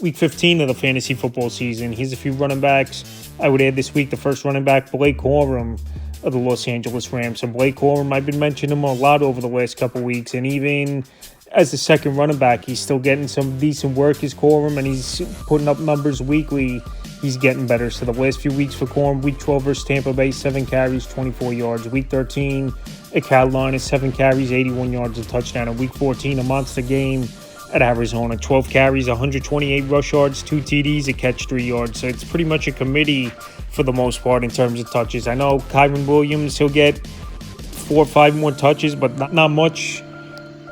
Week 15 of the fantasy football season. Here's a few running backs I would add this week. The first running back, Blake Corum of the Los Angeles Rams. So Blake Corum, I've been mentioning him a lot over the last couple weeks, and even as the second running back, he's still getting some decent work as Corum, and he's putting up numbers weekly. He's getting better. So the last few weeks for Corum, Week 12 versus Tampa Bay, 7 carries, 24 yards. Week 13 at Carolina, 7 carries, 81 yards, a touchdown. And Week 14, a monster game at Arizona, 12 carries, 128 rush yards, 2 TDs, a catch, 3 yards. So it's pretty much a committee for the most part in terms of touches. I know Kyron Williams, he'll get 4 or 5 more touches, but not much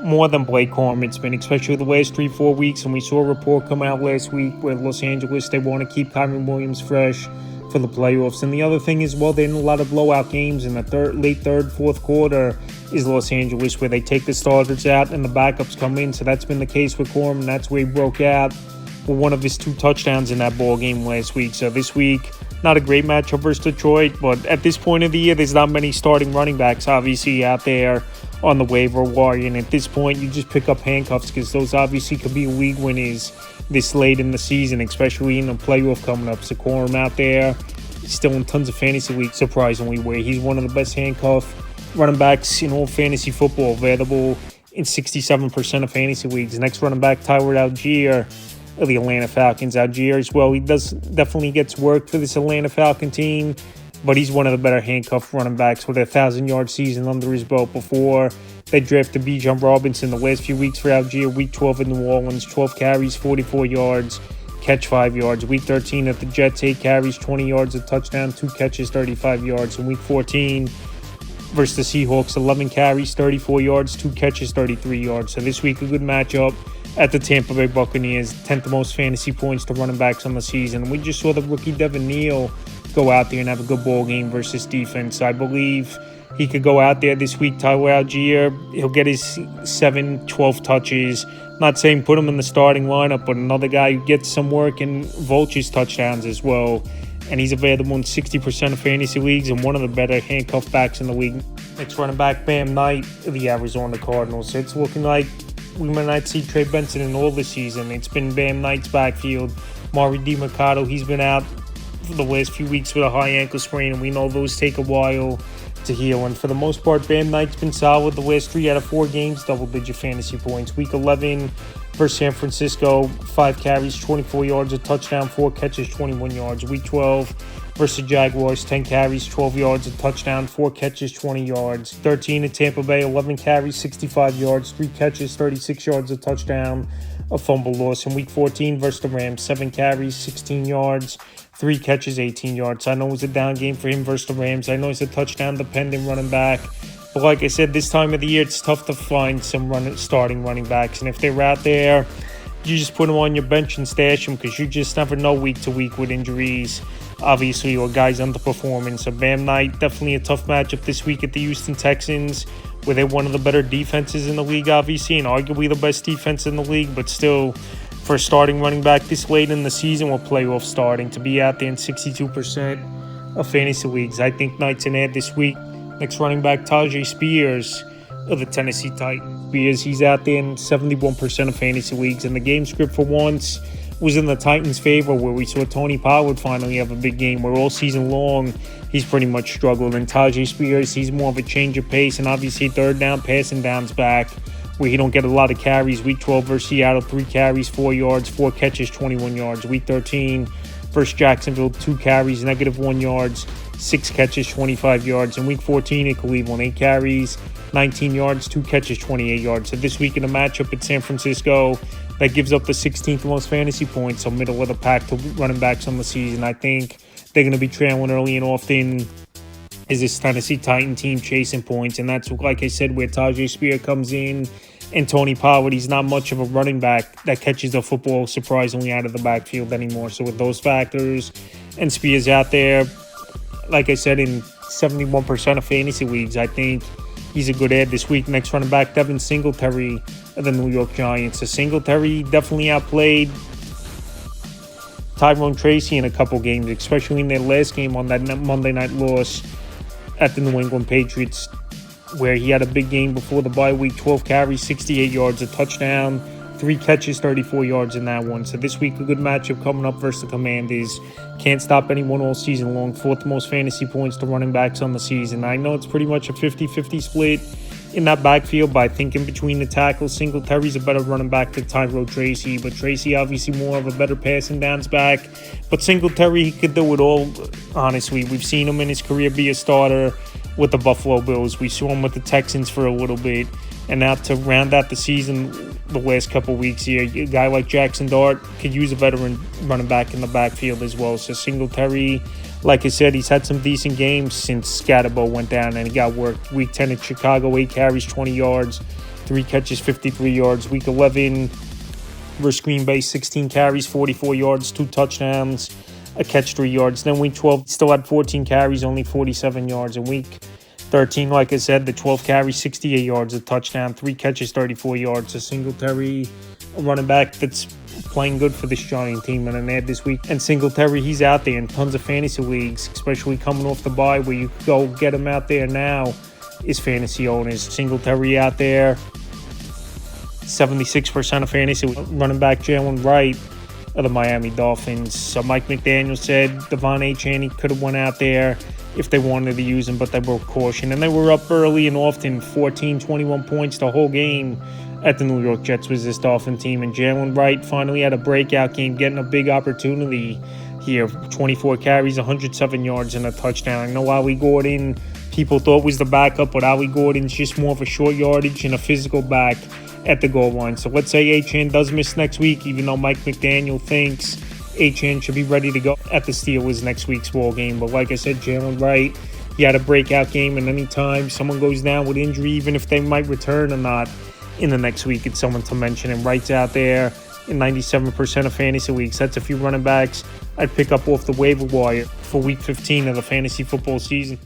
more than Blake Corum. It's been, especially the last 3-4 weeks, and we saw a report come out last week where Los Angeles, they want to keep Kyron Williams fresh for the playoffs. And the other thing is, well, they're in a lot of blowout games in the late third, fourth quarter is Los Angeles, where they take the starters out and the backups come in. So that's been the case with Corum, and that's where he broke out with one of his 2 touchdowns in that ball game last week. So this week, not a great matchup versus Detroit, but at this point of the year, there's not many starting running backs obviously out there on the waiver wire, and at this point you just pick up handcuffs because those obviously could be league winners this late in the season, especially in the playoff coming up. So Corum out there, still in tons of fantasy leagues, surprisingly, where he's one of the best handcuff running backs in all fantasy football, available in 67% of fantasy leagues. Next running back, Tyler Algier of the Atlanta Falcons. Algier as well, he definitely gets work for this Atlanta Falcon team, but he's one of the better handcuff running backs with a 1,000-yard season under his belt before they drafted Bijan Robinson. The last few weeks for Algier, Week 12 in New Orleans, 12 carries, 44 yards, catch 5 yards. Week 13 at the Jets, 8 carries, 20 yards, a touchdown, 2 catches, 35 yards. In Week 14 versus the Seahawks, 11 carries, 34 yards, 2 catches, 33 yards. So this week, a good matchup at the Tampa Bay Buccaneers, 10th most fantasy points to running backs on the season. We just saw the rookie Devin Neal go out there and have a good ball game versus defense. I believe he could go out there this week. Tyler Algier, he'll get his 7, 12 touches. Not saying put him in the starting lineup, but another guy who gets some work and vultures touchdowns as well. And he's available in 60% of fantasy leagues and one of the better handcuff backs in the league. Next running back, Bam Knight of the Arizona Cardinals. So it's looking like we might not see Trey Benson in all the season. It's been Bam Knight's backfield. Mari DiMercato, he's been out for the last few weeks with a high ankle sprain, and we know those take a while to heal. And for the most part, Bam Knight's been solid the last 3 out of 4 games, double-digit fantasy points. Week 11 versus San Francisco, 5 carries, 24 yards, a touchdown, 4 catches, 21 yards. Week 12 versus Jaguars, 10 carries, 12 yards, a touchdown, 4 catches, 20 yards. 13 at Tampa Bay, 11 carries, 65 yards, 3 catches, 36 yards, a touchdown, a fumble loss. In Week 14 versus the Rams, 7 carries, 16 yards, 3 catches, 18 yards. I know it was a down game for him versus the Rams. I know he's a touchdown-dependent running back. But like I said, this time of the year, it's tough to find some starting running backs. And if they're out there, you just put them on your bench and stash them because you just never know week to week with injuries, obviously, or guys underperforming. So Bam Knight, definitely a tough matchup this week at the Houston Texans, where they're one of the better defenses in the league, obviously, and arguably the best defense in the league. But still, for a starting running back this late in the season with playoff starting, to be out there in 62% of fantasy leagues, I think Knight's an ad this week. Next running back, Tajay Spears of the Tennessee Titans. Spears, he's out there in 71% of fantasy leagues, and the game script for once was in the Titans' favor, where we saw Tony Pollard finally have a big game, where all season long he's pretty much struggled. And Tajay Spears, he's more of a change of pace, and obviously third down, passing downs back, where he don't get a lot of carries. Week 12 versus Seattle, 3 carries, 4 yards, 4 catches, 21 yards. Week 13 versus Jacksonville, 2 carries, -1 yards, 6 catches, 25 yards. In Week 14 at Cleveland, 8 carries, 19 yards, 2 catches, 28 yards. So this week in a matchup at San Francisco, that gives up the 16th most fantasy points, so middle of the pack to running backs on the season. I think they're going to be trailing early and often is this Tennessee Titan team chasing points, and that's, like I said, where Tajay Spears comes in. And Tony Pollard, he's not much of a running back that catches the football surprisingly out of the backfield anymore. So with those factors and Spears out there, like I said, in 71% of fantasy leagues, I think he's a good ad this week. Next running back, Devin Singletary of the New York Giants. So Singletary definitely outplayed Tyrone Tracy in a couple games, especially in their last game on that Monday night loss at the New England Patriots, where he had a big game before the bye week, 12 carries, 68 yards, a touchdown, 3 catches, 34 yards in that one. So this week, a good matchup coming up versus the Commanders. Can't stop anyone all season long. 4th most fantasy points to running backs on the season. I know it's pretty much a 50-50 split in that backfield, but I think in between the tackles, Singletary's a better running back than Tyrone Tracy. But Tracy obviously more of a better passing downs back. But Singletary, he could do it all, honestly. We've seen him in his career be a starter with the Buffalo Bills. We saw him with the Texans for a little bit. And now to round out the season, the last couple weeks here, a guy like Jackson Dart could use a veteran running back in the backfield as well. So Singletary, like I said, he's had some decent games since Scatterbo went down and he got worked. Week 10 at Chicago, 8 carries, 20 yards, 3 catches, 53 yards. Week 11 versus Green Bay, 16 carries, 44 yards, 2 touchdowns, a catch, 3 yards. Then week 12, still had 14 carries, only 47 yards. And week 13, like I said, the 12 carries, 68 yards, a touchdown, 3 catches, 34 yards. A Singletary, a running back that's playing good for this Giant team and an ad this week. And Singletary, he's out there in tons of fantasy leagues, especially coming off the bye where you go get him out there now is fantasy owners. Singletary out there, 76% of fantasy. Running back Jalen Wright of the Miami Dolphins. So Mike McDaniel said Devon Achane could have went out there if they wanted to use him, but they broke caution. And they were up early and often, 14, 21 points the whole game at the New York Jets was this Dolphin team. And Jalen Wright finally had a breakout game, getting a big opportunity here. 24 carries, 107 yards, and a touchdown. I know Ali Gordon, people thought was the backup, but Ali Gordon's just more of a short yardage and a physical back at the goal line. So let's say Achane does miss next week, even though Mike McDaniel thinks Achane should be ready to go at the Steelers next week's ball game. But like I said, Jalen Wright, he had a breakout game, and anytime someone goes down with injury, even if they might return or not in the next week, it's someone to mention. And Wright's out there in 97% of fantasy leagues. That's a few running backs I'd pick up off the waiver wire for week 15 of the fantasy football season.